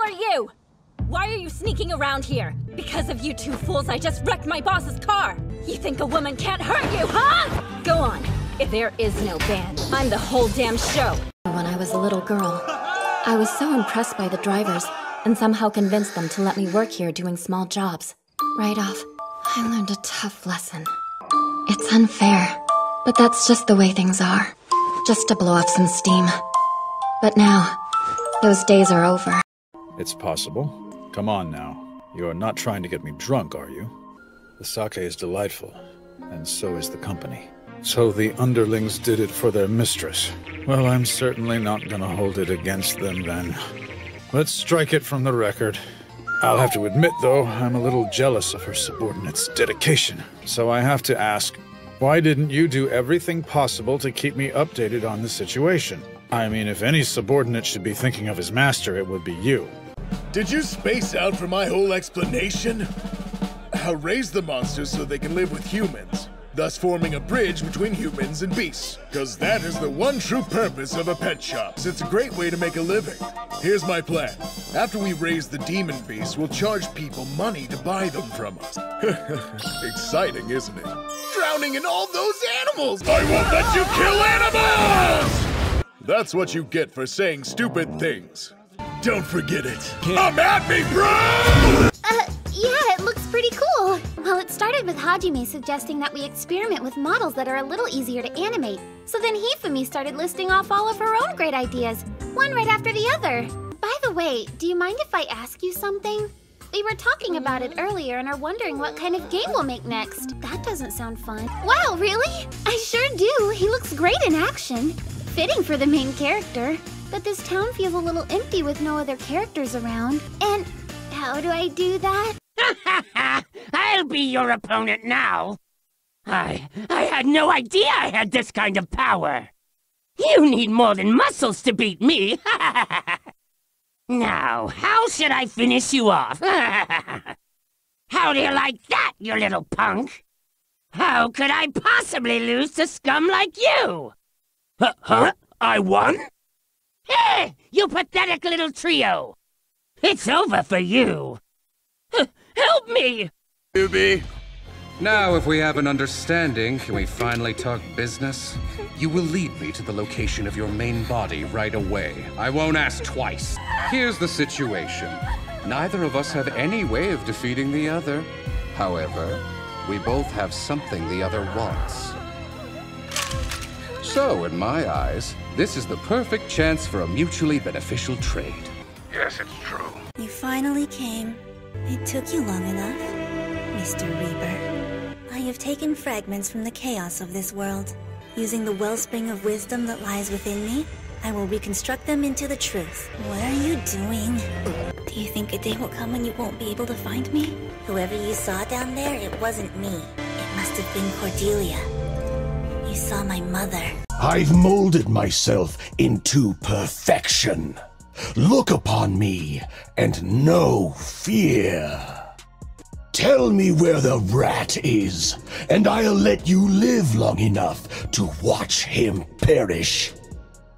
are you? Why are you sneaking around here? Because of you two fools, I just wrecked my boss's car! You think a woman can't hurt you, huh? Go on. If there is no band, I'm the whole damn show. When I was a little girl, I was so impressed by the drivers and somehow convinced them to let me work here doing small jobs. Right off, I learned a tough lesson. It's unfair, but that's just the way things are. Just to blow off some steam. But now, those days are over. It's possible. Come on now. You are not trying to get me drunk, are you? The sake is delightful, and so is the company. So the underlings did it for their mistress. Well, I'm certainly not gonna hold it against them then. Let's strike it from the record. I'll have to admit, though, I'm a little jealous of her subordinate's dedication. So I have to ask, why didn't you do everything possible to keep me updated on the situation? I mean, if any subordinate should be thinking of his master, it would be you. Did you space out for my whole explanation? I'll raise the monsters so they can live with humans, thus forming a bridge between humans and beasts. Because that is the one true purpose of a pet shop. It's a great way to make a living. Here's my plan. After we raise the demon beasts, we'll charge people money to buy them from us. Exciting, isn't it? Drowning in all those animals! I won't let you kill animals! That's what you get for saying stupid things. Don't forget it. Come at me, bro! Yeah, it looks pretty cool. Well, it started with Hajime suggesting that we experiment with models that are a little easier to animate. So then Hifumi started listing off all of her own great ideas, one right after the other. By the way, do you mind if I ask you something? We were talking about it earlier and are wondering what kind of game we'll make next. That doesn't sound fun. Wow, really? I sure do. He looks great in action. Fitting for the main character. But this town feels a little empty with no other characters around. And how do I do that? I'll be your opponent now. I had no idea I had this kind of power. You need more than muscles to beat me. Now, how should I finish you off? How do you like that, you little punk? How could I possibly lose to scum like you? Huh? I won? Hey, you pathetic little trio! It's over for you! Help me! Newbie. Now, if we have an understanding, can we finally talk business? You will lead me to the location of your main body right away. I won't ask twice. Here's the situation. Neither of us have any way of defeating the other. However, we both have something the other wants. So, in my eyes, this is the perfect chance for a mutually beneficial trade. Yes, it's true. You finally came. It took you long enough, Mr. Reaper. I have taken fragments from the chaos of this world. Using the wellspring of wisdom that lies within me, I will reconstruct them into the truth. What are you doing? Do you think a day will come when you won't be able to find me? Whoever you saw down there, it wasn't me. It must have been Cordelia. You saw my mother. I've molded myself into perfection. Look upon me and no fear. Tell me where the rat is, and I'll let you live long enough to watch him perish.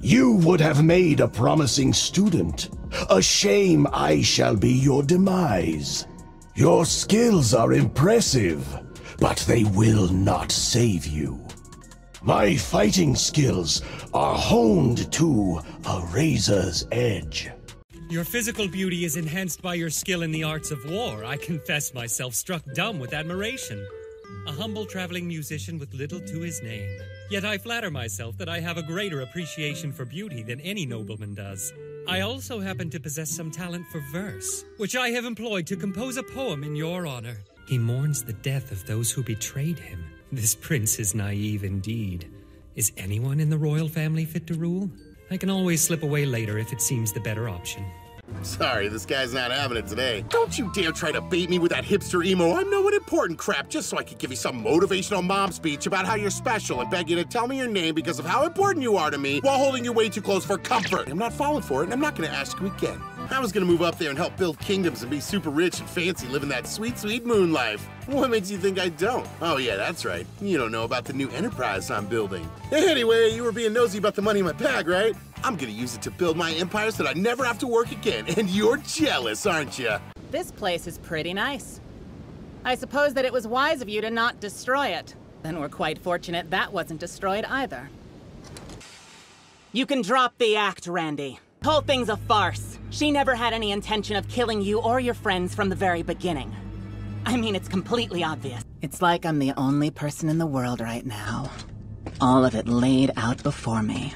You would have made a promising student. A shame I shall be your demise. Your skills are impressive, but they will not save you. My fighting skills are honed to a razor's edge. Your physical beauty is enhanced by your skill in the arts of war. I confess myself struck dumb with admiration. A humble traveling musician with little to his name. Yet I flatter myself that I have a greater appreciation for beauty than any nobleman does. I also happen to possess some talent for verse, which I have employed to compose a poem in your honor. He mourns the death of those who betrayed him. This prince is naive indeed. Is anyone in the royal family fit to rule? I can always slip away later if it seems the better option. Sorry, this guy's not having it today. Don't you dare try to bait me with that hipster emo "I'm no important" crap just so I could give you some motivational mom speech about how you're special and beg you to tell me your name because of how important you are to me while holding you way too close for comfort. I'm not falling for it, and I'm not gonna ask you again. I was gonna move up there and help build kingdoms and be super rich and fancy, living that sweet, sweet moon life. What makes you think I don't? Oh yeah, that's right. You don't know about the new enterprise I'm building. Anyway, you were being nosy about the money in my bag, right? I'm gonna use it to build my empire so that I never have to work again. And you're jealous, aren't you? This place is pretty nice. I suppose that it was wise of you to not destroy it. Then we're quite fortunate that wasn't destroyed either. You can drop the act, Randy. The whole thing's a farce. She never had any intention of killing you or your friends from the very beginning. I mean, it's completely obvious. It's like I'm the only person in the world right now. All of it laid out before me.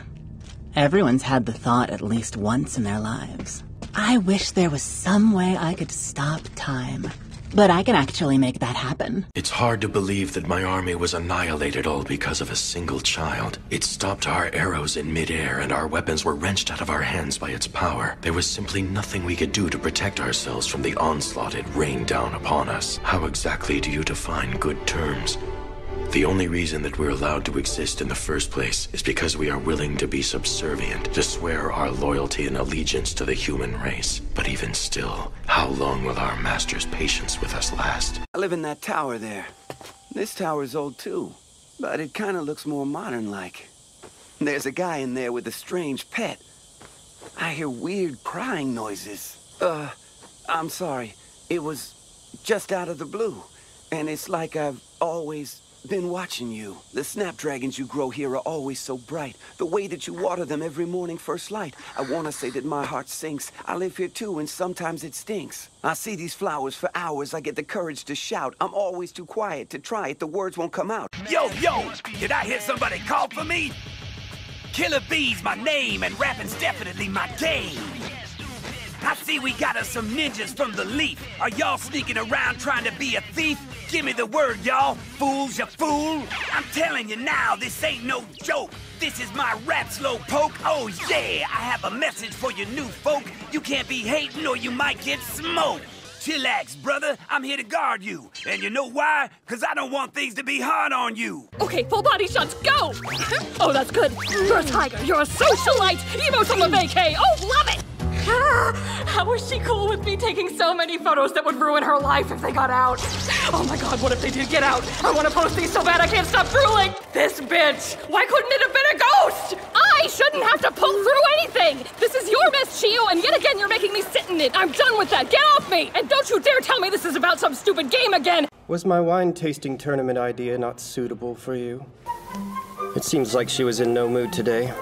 Everyone's had the thought at least once in their lives. I wish there was some way I could stop time. But I can actually make that happen. It's hard to believe that my army was annihilated all because of a single child. It stopped our arrows in midair, and our weapons were wrenched out of our hands by its power. There was simply nothing we could do to protect ourselves from the onslaught it rained down upon us. How exactly do you define good terms? The only reason that we're allowed to exist in the first place is because we are willing to be subservient, to swear our loyalty and allegiance to the human race. But even still, how long will our master's patience with us last? I live in that tower there. This tower's old too, but it kind of looks more modern-like. There's a guy in there with a strange pet. I hear weird crying noises. I'm sorry. It was just out of the blue. And it's like I've always been watching you. The snapdragons you grow here are always so bright. The way that you water them every morning first light. I want to say that my heart sinks. I live here too, and sometimes it stinks. I see these flowers for hours. I get the courage to shout. I'm always too quiet to try it. The words won't come out. Yo, did I hear somebody call for me? Killer Bee's my name, and rapping's definitely my game. I see we got us some ninjas from the Leaf. Are y'all sneaking around trying to be a thief? Give me the word, y'all. Fools, you fool. I'm telling you now, this ain't no joke. This is my rap slow poke. Oh yeah, I have a message for you new folk. You can't be hating or you might get smoked. Chillax, brother. I'm here to guard you. And you know why? Because I don't want things to be hard on you. Okay, full body shots, go! Oh, that's good. You're a tiger. You're a socialite. Emo's on the vacay. Oh, love it! How is she cool with me taking so many photos that would ruin her life if they got out? Oh my god, what if they did get out? I want to post these so bad I can't stop drooling! This bitch! Why couldn't it have been a ghost? I shouldn't have to pull through anything! This is your mess, Chio, and yet again you're making me sit in it! I'm done with that! Get off me! And don't you dare tell me this is about some stupid game again! Was my wine tasting tournament idea not suitable for you? It seems like she was in no mood today.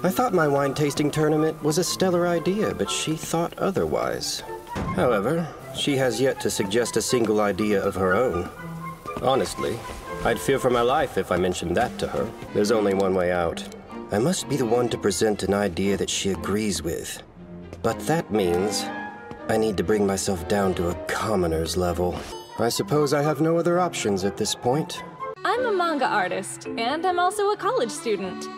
I thought my wine tasting tournament was a stellar idea, but she thought otherwise. However, she has yet to suggest a single idea of her own. Honestly, I'd fear for my life if I mentioned that to her. There's only one way out. I must be the one to present an idea that she agrees with. But that means I need to bring myself down to a commoner's level. I suppose I have no other options at this point. I'm a manga artist, and I'm also a college student.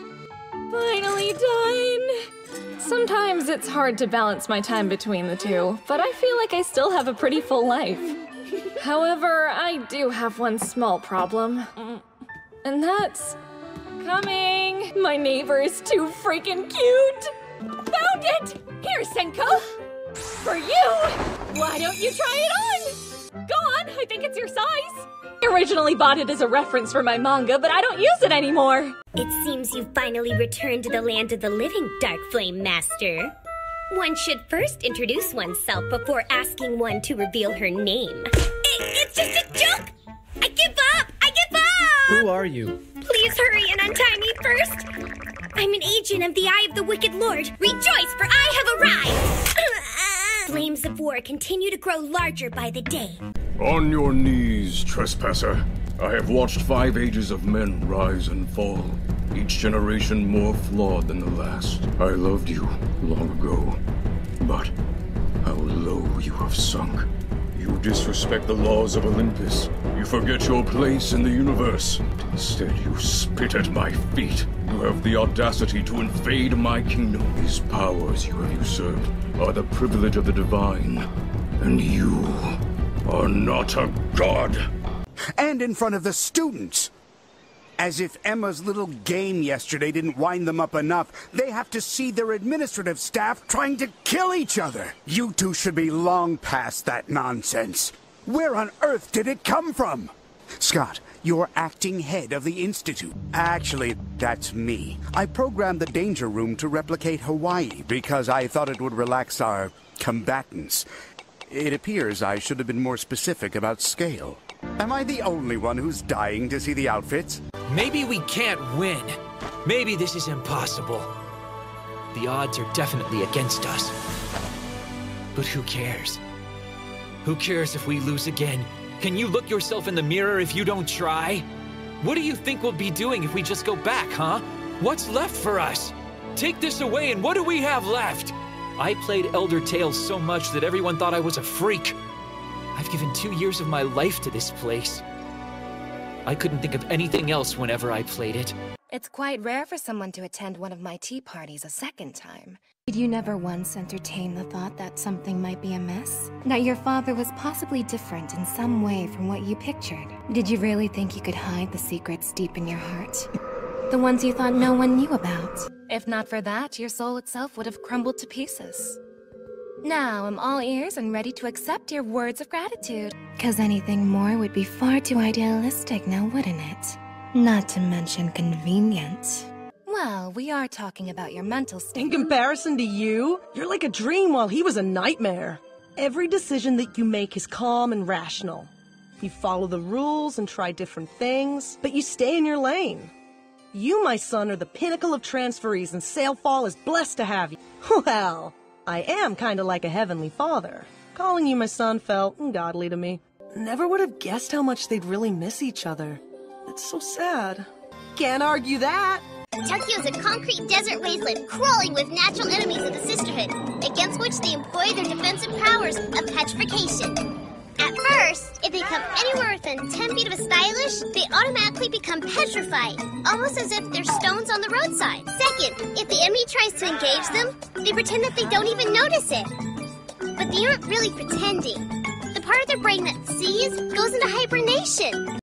Finally done! Sometimes it's hard to balance my time between the two, but I feel like I still have a pretty full life. However, I do have one small problem. And that's... coming! My neighbor is too freaking cute! Found it! Here, Senko! For you! Why don't you try it on? Go on, I think it's your size. I originally bought it as a reference for my manga, but I don't use it anymore. It seems you've finally returned to the land of the living, Dark Flame Master. One should first introduce oneself before asking one to reveal her name. It's just a joke! I give up! I give up! Who are you? Please hurry and untie me first. I'm an agent of the Eye of the Wicked Lord. Rejoice, for I have arrived! Flames of war continue to grow larger by the day. On your knees, trespasser. I have watched 5 ages of men rise and fall, each generation more flawed than the last. I loved you long ago, but how low you have sunk. You disrespect the laws of Olympus. You forget your place in the universe. Instead, you spit at my feet. You have the audacity to invade my kingdom. These powers you have usurped are the privilege of the divine, and you are not a god. And in front of the students. As if Emma's little game yesterday didn't wind them up enough, they have to see their administrative staff trying to kill each other. You two should be long past that nonsense. Where on earth did it come from? Scott, you're acting head of the Institute. Actually, that's me. I programmed the Danger Room to replicate Hawaii because I thought it would relax our combatants. It appears I should have been more specific about scale. Am I the only one who's dying to see the outfits? Maybe we can't win. Maybe this is impossible. The odds are definitely against us. But who cares? Who cares if we lose again? Can you look yourself in the mirror if you don't try? What do you think we'll be doing if we just go back, huh? What's left for us? Take this away and what do we have left? I played Elder Tales so much that everyone thought I was a freak. I've given 2 years of my life to this place. I couldn't think of anything else whenever I played it. It's quite rare for someone to attend one of my tea parties a second time. Did you never once entertain the thought that something might be amiss? That your father was possibly different in some way from what you pictured? Did you really think you could hide the secrets deep in your heart? The ones you thought no one knew about? If not for that, your soul itself would have crumbled to pieces. Now, I'm all ears and ready to accept your words of gratitude. 'Cause anything more would be far too idealistic now, wouldn't it? Not to mention convenient. Well, we are talking about your mental state. In comparison to you, you're like a dream while he was a nightmare. Every decision that you make is calm and rational. You follow the rules and try different things, but you stay in your lane. You, my son, are the pinnacle of transferees, and Sailfall is blessed to have you. Well, I am kinda like a heavenly father. Calling you my son felt godly to me. Never would have guessed how much they'd really miss each other. It's so sad. Can't argue that. Tokyo is a concrete desert wasteland crawling with natural enemies of the Sisterhood, against which they employ their defensive powers of petrification. At first, if they come anywhere within 10 feet of a stylish, they automatically become petrified, almost as if they're stones on the roadside. Second, if the enemy tries to engage them, they pretend that they don't even notice it. But they aren't really pretending. The part of their brain that sees goes into hibernation.